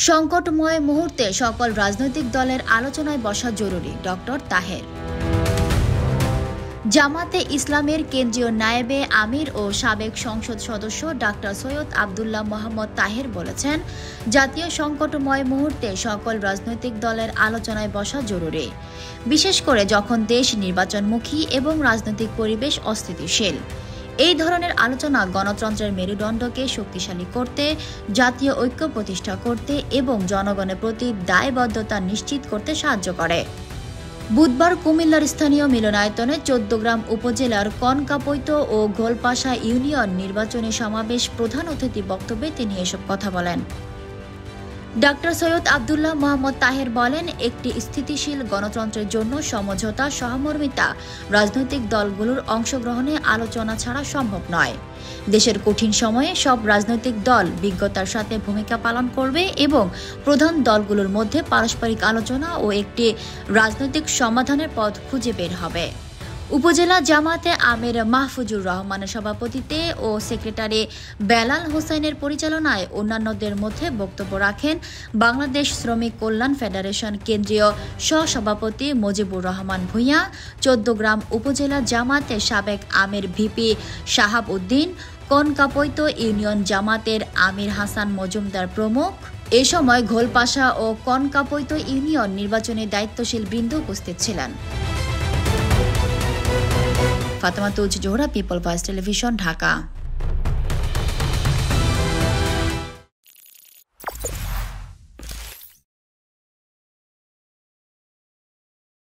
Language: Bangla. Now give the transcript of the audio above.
সংকটময় মুহূর্তে সকল রাজনৈতিক দলের আলোচনায় বসা জরুরি। ডক্টর তাহের। জামাতে ইসলামের কেন্দ্রীয় নায়েবে আমির ও সাবেক সংসদ সদস্য ডাক্তার সৈয়দ আব্দুল্লাহ মোহাম্মদ তাহের বলেছেন, জাতীয় সংকটময় মুহূর্তে সকল রাজনৈতিক দলের আলোচনায় বসা জরুরি, বিশেষ করে যখন দেশ নির্বাচনমুখী এবং রাজনৈতিক পরিবেশ অস্থিতিশীল। এই ধরনের আলোচনা গণতন্ত্রের মেরুদণ্ডকে শক্তিশালী করতে, জাতীয় ঐক্য প্রতিষ্ঠা করতে এবং জনগণের প্রতি দায়বদ্ধতা নিশ্চিত করতে সাহায্য করে। বুধবার কুমিল্লার স্থানীয় মিলনায়তনে ১৪গ্রাম উপজেলার কনকাপৈত ও গোলপাশা ইউনিয়ন নির্বাচনী সমাবেশ প্রধান অতিথি বক্তব্যে তিনি এসব কথা বলেন। ডাক্তার সৈয়দ আব্দুল্লাহ মোহাম্মদ তাহের বলেন, একটি স্থিতিশীল গণতন্ত্রের জন্য সমঝোতা, সহমর্মিতা, রাজনৈতিক দলগুলোর অংশগ্রহণে আলোচনা ছাড়া সম্ভব নয়। দেশের কঠিন সময়ে সব রাজনৈতিক দল বিজ্ঞতার সাথে ভূমিকা পালন করবে এবং প্রধান দলগুলোর মধ্যে পারস্পরিক আলোচনা ও একটি রাজনৈতিক সমাধানের পথ খুঁজে বের হবে। উপজেলা জামাতে আমির মাহফুজুর রহমানের সভাপতিত্বে ও সেক্রেটারি বেলাল হোসেনের পরিচালনায় অন্যান্যদের মধ্যে বক্তব্য রাখেন বাংলাদেশ শ্রমিক কল্যাণ ফেডারেশন কেন্দ্রীয় সহসভাপতি মুজিবুর রহমান ভূঁইয়া, ১৪গ্রাম উপজেলা জামাতের সাবেক আমির ভিপি শাহাব উদ্দিন, কনকাপৈত ইউনিয়ন জামাতের আমির হাসান মজুমদার প্রমুখ। এ সময় ঘোলপাশা ও কনকাপৈত ইউনিয়ন নির্বাচনী দায়িত্বশীল বৃন্দ উপস্থিত ছিলেন। Fatema Tuz Zohra, people voice television, Dhaka.